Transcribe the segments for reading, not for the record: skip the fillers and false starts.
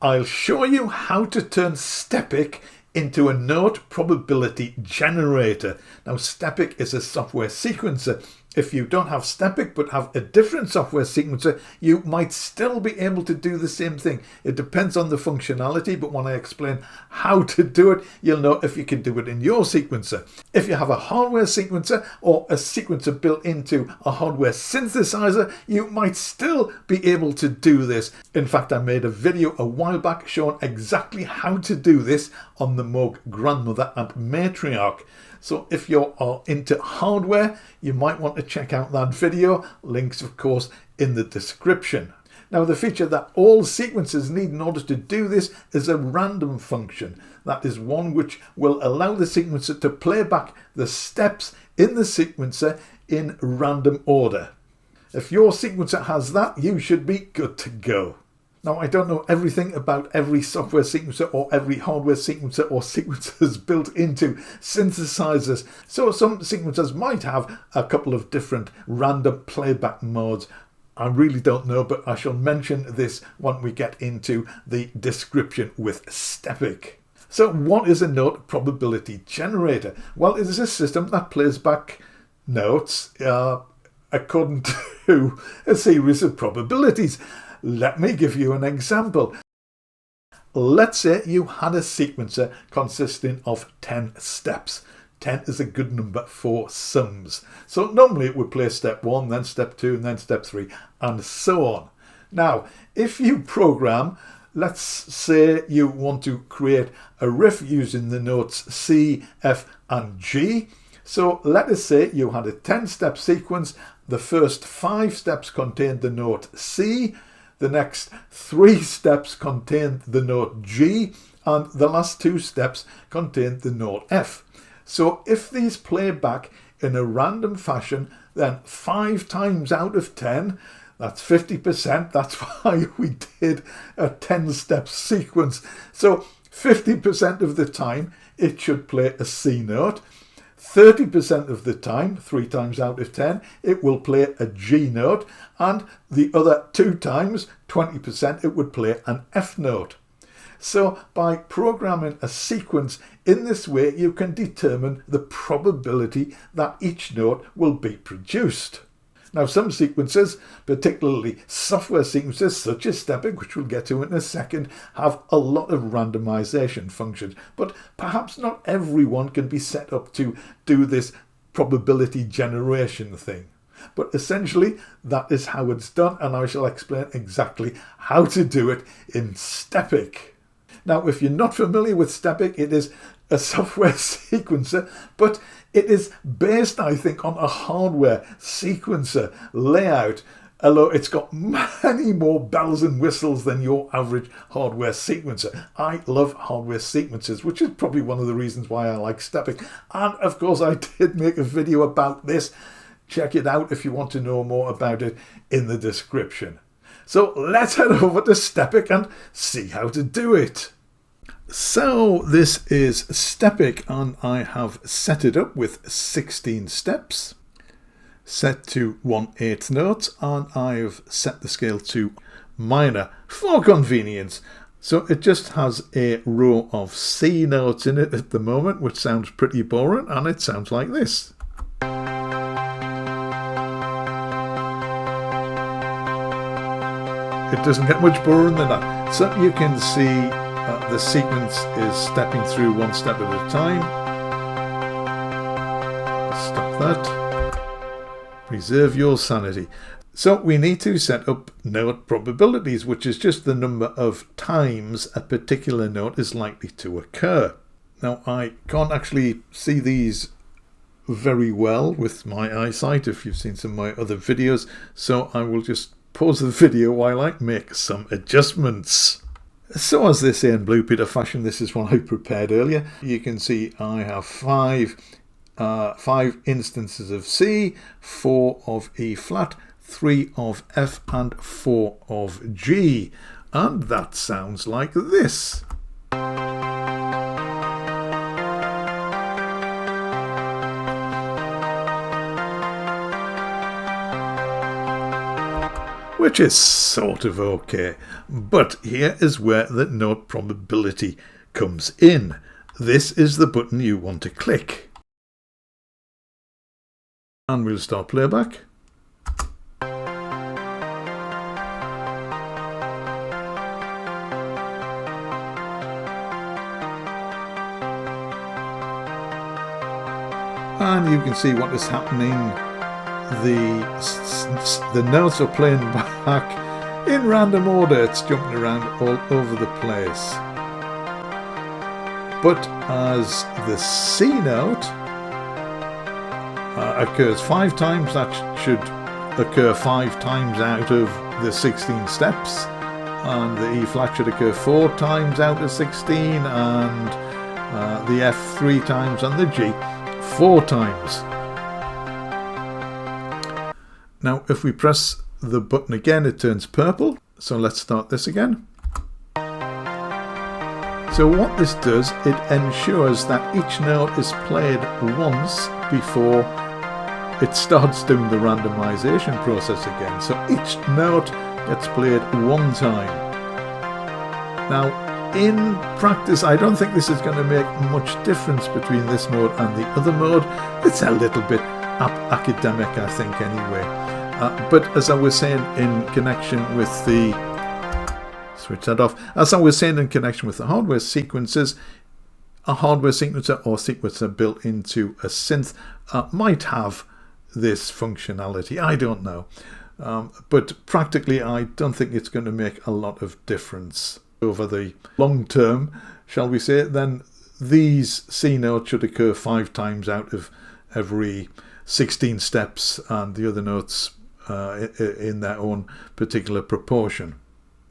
I'll show you how to turn Stepic into a note probability generator. Now, Stepic is a software sequencer. If you don't have Stepic but have a different software sequencer, you might still be able to do the same thing. It depends on the functionality, but when I explain how to do it, you'll know if you can do it in your sequencer. If you have a hardware sequencer or a sequencer built into a hardware synthesizer, you might still be able to do this. In fact, I made a video a while back showing exactly how to do this on the Moog Grandmother and Matriarch. So if you are into hardware, you might want to check out that video. Links, of course, in the description. Now, the feature that all sequencers need in order to do this is a random function. That is one which will allow the sequencer to play back the steps in the sequencer in random order. If your sequencer has that, you should be good to go. Now, I don't know everything about every software sequencer or every hardware sequencer or sequencers built into synthesizers. So some sequencers might have a couple of different random playback modes. I really don't know, but I shall mention this when we get into the description with Stepic. So what is a note probability generator? Well, it is a system that plays back notes according to a series of probabilities. Let me give you an example. Let's say you had a sequencer consisting of 10 steps. 10 is a good number for sums. So normally it would play step 1, then step 2, and then step 3, and so on. Now, if you program, let's say you want to create a riff using the notes C, F, and G. So let us say you had a 10-step sequence. The first 5 steps contained the note C. The next 3 steps contained the note G, and the last 2 steps contained the note F. So if these play back in a random fashion, then 5 times out of 10, that's 50%. That's why we did a 10-step sequence. So 50% of the time, it should play a C note. 30% of the time, 3 times out of 10, it will play a G note, and the other 2 times, 20%, it would play an F note. So by programming a sequence in this way, you can determine the probability that each note will be produced. Now, some sequencers, particularly software sequencers such as Stepic, which we'll get to in a second, have a lot of randomization functions, but perhaps not everyone can be set up to do this probability generation thing. But essentially, that is how it's done, and I shall explain exactly how to do it in Stepic. Now, if you're not familiar with Stepic, it is a software sequencer, but it is based, I think, on a hardware sequencer layout, although it's got many more bells and whistles than your average hardware sequencer. I love hardware sequencers, which is probably one of the reasons why I like Stepic. And of course, I did make a video about this. Check it out if you want to know more about it in the description. So let's head over to Stepic and see how to do it. So this is Stepic, and I have set it up with 16 steps, set to 1/8 notes, and I've set the scale to minor for convenience. So it just has a row of C notes in it at the moment, which sounds pretty boring, and it sounds like this. It doesn't get much boring than that. So you can see the sequence is stepping through 1 step at a time. Stop that. Preserve your sanity. So we need to set up note probabilities, which is just the number of times a particular note is likely to occur. Now, I can't actually see these very well with my eyesight if you've seen some of my other videos, so I will just pause the video while I make some adjustments. So as they say in Blue Peter fashion, this is what I prepared earlier. You can see I have 5 instances of C, 4 of E flat, 3 of F, and 4 of G. And that sounds like this. which is sort of okay. But here is where the note probability comes in. This is the button you want to click. And we'll start playback. And you can see what is happening. The notes are playing back in random order. It's jumping around all over the place. But as the C note occurs 5 times, that should occur 5 times out of the 16 steps. And the E flat should occur 4 times out of 16, and the F 3 times, and the G 4 times. Now if we press the button again, it turns purple. So let's start this again. So what this does, it ensures that each note is played once before it starts doing the randomization process again. So each note gets played 1 time. Now in practice, I don't think this is going to make much difference between this mode and the other mode. It's a little bit academic, I think, anyway. But as I was saying in connection with the... switch that off. As I was saying in connection with the hardware sequences, a hardware sequencer or sequencer built into a synth might have this functionality. I don't know. But practically, I don't think it's going to make a lot of difference. Over the long term, shall we say, then these C notes should occur 5 times out of every 16 steps, and the other notes in their own particular proportion.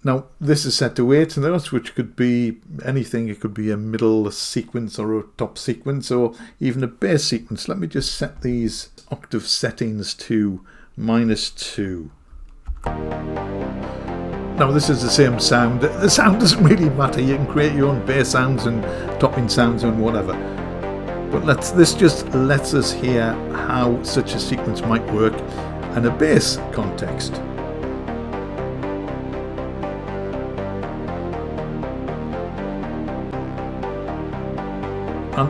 Now this is set to 8 notes, which could be anything. It could be a middle sequence or a top sequence or even a bass sequence. Let me just set these octave settings to -2. Now this is the same sound. The sound doesn't really matter. You can create your own bass sounds and topping sounds and whatever. But this just lets us hear how such a sequence might work in a bass context. And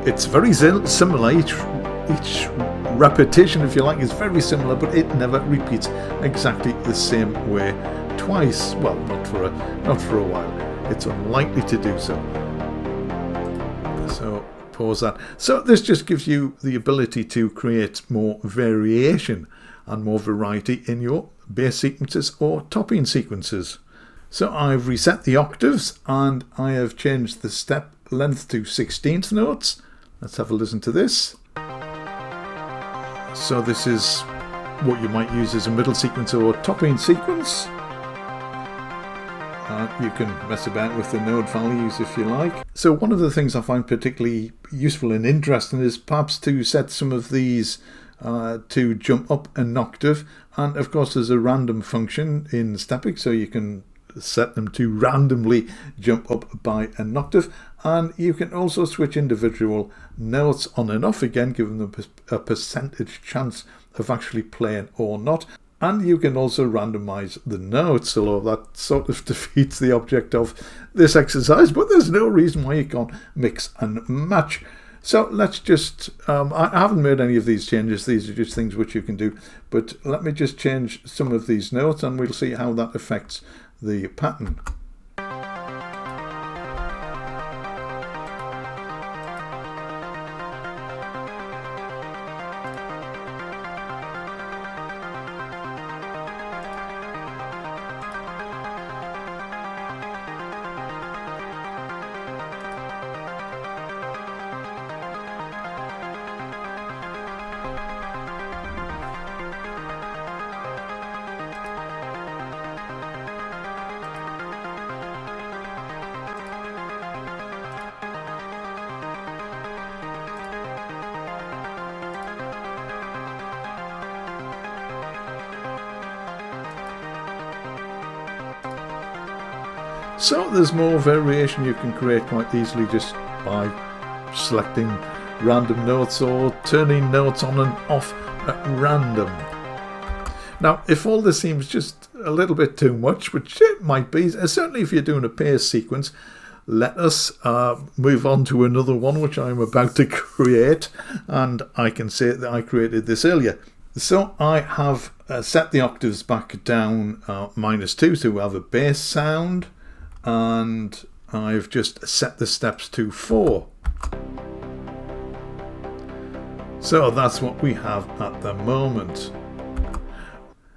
it's very similar. Each repetition, if you like, is very similar, but it never repeats exactly the same way twice. Well, not for a while. It's unlikely to do so. So pause that. So this just gives you the ability to create more variation and more variety in your bass sequences or topping sequences. So I've reset the octaves and I have changed the step length to 16th notes. Let's have a listen to this. So this is what you might use as a middle sequence or topping sequence. You can mess about with the note values if you like. So one of the things I find particularly useful and interesting is perhaps to set some of these to jump up an octave. And of course there's a random function in Stepic, so you can set them to randomly jump up by an octave, and you can also switch individual notes on and off again, giving them a percentage chance of actually playing or not. And you can also randomize the notes, although that sort of defeats the object of this exercise, but there's no reason why you can't mix and match. So let's just, I haven't made any of these changes, these are just things which you can do, but let me just change some of these notes and we'll see how that affects the pattern. So there's more variation you can create quite easily just by selecting random notes or turning notes on and off at random. Now, if all this seems just a little bit too much, which it might be, certainly if you're doing a bass sequence, let us move on to another one which I'm about to create, and I can say that I created this earlier. So I have set the octaves back down -2 to have a bass sound, and I've just set the steps to 4. So that's what we have at the moment.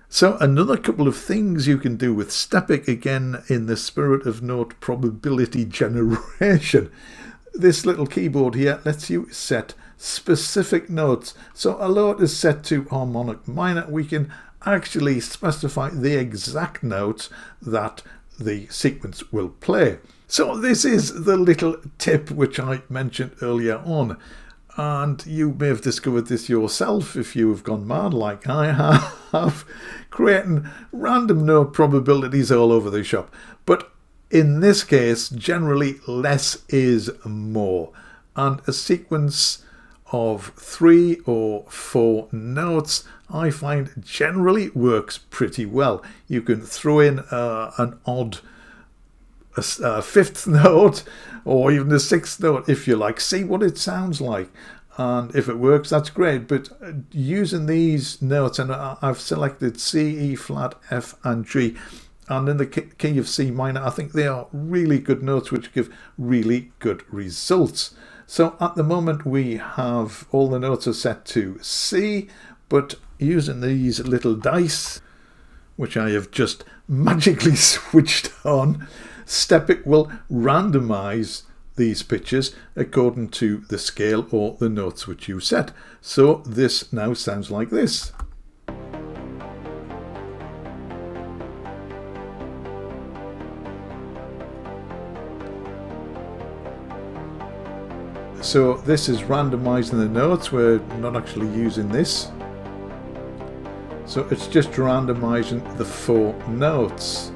So another couple of things you can do with Stepic, again in the spirit of note probability generation. This little keyboard here lets you set specific notes. So although it is set to harmonic minor, we can actually specify the exact notes that the sequence will play. So this is the little tip which I mentioned earlier on. And you may have discovered this yourself if you have gone mad like I have, creating random note probabilities all over the shop. But in this case, generally less is more. And a sequence of 3 or 4 notes I find generally works pretty well. You can throw in an odd a 5th note or even a 6th note if you like, see what it sounds like, and if it works, that's great. But using these notes, and I've selected C, E flat, F and G, and in the key of C minor, I think they are really good notes which give really good results. So at the moment we have all the notes are set to C, but using these little dice, which I have just magically switched on, Stepic will randomize these pitches according to the scale or the notes which you set. So this now sounds like this. So this is randomizing the notes. We're not actually using this. So it's just randomizing the 4 notes.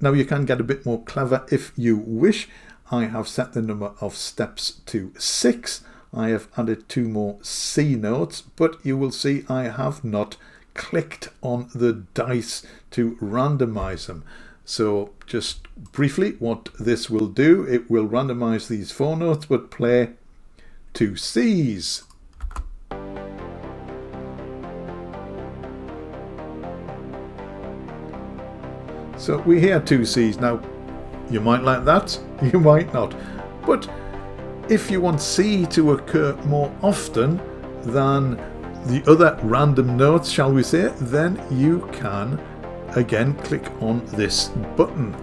Now you can get a bit more clever if you wish. I have set the number of steps to 6. I have added 2 more C notes, but you will see I have not clicked on the dice to randomize them. So just briefly, what this will do, it will randomize these 4 notes but play 2 Cs. So we hear 2 Cs. Now you might like that, you might not, but if you want C to occur more often than the other random notes, shall we say, then you can again click on this button.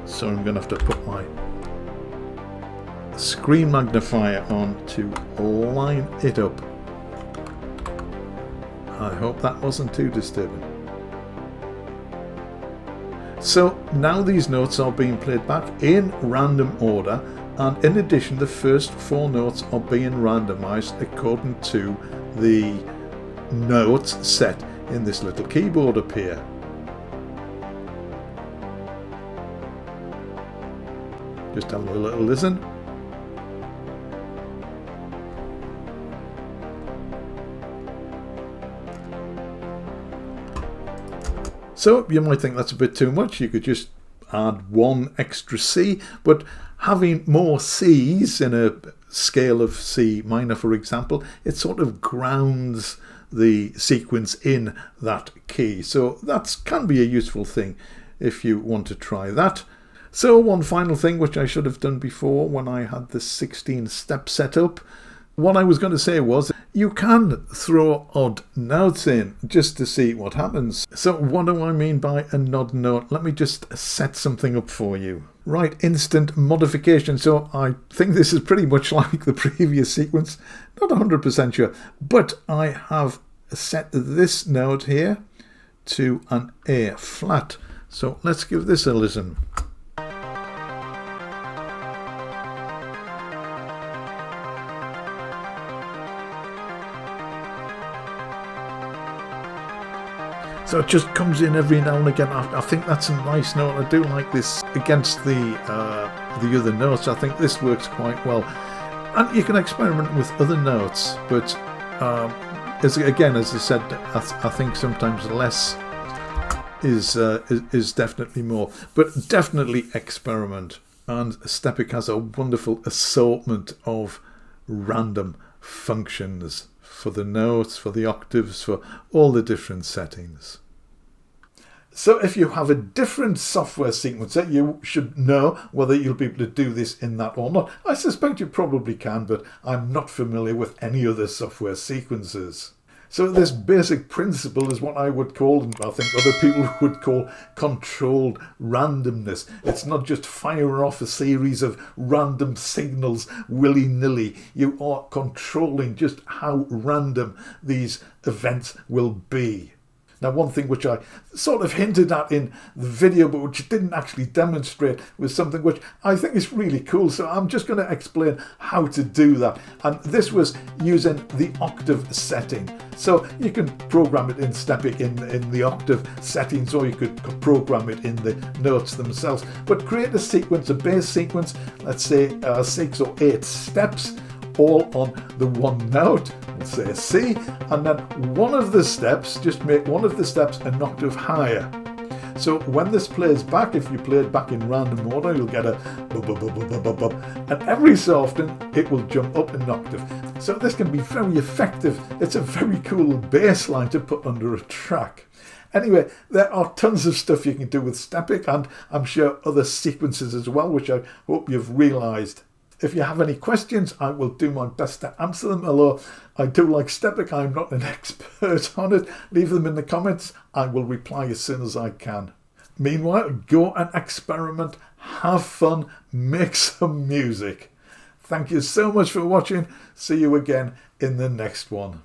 So I'm going to have to put my screen magnifier on to line it up. I hope that wasn't too disturbing. So now these notes are being played back in random order, and in addition the first 4 notes are being randomized according to the notes set in this little keyboard up here. Just have a little listen. So you might think that's a bit too much. You could just add 1 extra C, but having more C's in a scale of C minor, for example, it sort of grounds the sequence in that key. So that can be a useful thing if you want to try that. So one final thing which I should have done before when I had the 16 step set up. What I was going to say was you can throw odd notes in just to see what happens. So what do I mean by an odd note? Let me just set something up for you. Right, instant modification. So I think this is pretty much like the previous sequence. Not 100% sure, but I have set this note here to an A flat. So let's give this a listen. So it just comes in every now and again. I think that's a nice note. I do like this against the other notes. I think this works quite well. And you can experiment with other notes, but again, as I said, I think sometimes less is definitely more, but definitely experiment. And Stepic has a wonderful assortment of random functions for the notes, for the octaves, for all the different settings. So if you have a different software sequencer, you should know whether you'll be able to do this in that or not. I suspect you probably can, but I'm not familiar with any other software sequencers. So this basic principle is what I would call, and I think other people would call, controlled randomness. It's not just firing off a series of random signals willy-nilly. You are controlling just how random these events will be. Now, one thing which I sort of hinted at in the video, but which didn't actually demonstrate, was something which I think is really cool. So I'm just going to explain how to do that. And this was using the octave setting. So you can program it in Stepic in the octave settings, or you could program it in the notes themselves. But create a sequence, a bass sequence, let's say 6 or 8 steps, all on the one note, let's say a C, and then one of the steps, just make one of the steps an octave higher. So when this plays back, if you play it back in random order, you'll get a bub, bub, bub, bub, bub, bub, and every so often it will jump up an octave. So this can be very effective. It's a very cool bass line to put under a track. Anyway, there are tons of stuff you can do with Stepic, and I'm sure other sequences as well, which I hope you've realised. If you have any questions, I will do my best to answer them. Although I do like Stepic, I'm not an expert on it. Leave them in the comments. I will reply as soon as I can. Meanwhile, go and experiment, have fun, make some music. Thank you so much for watching. See you again in the next one.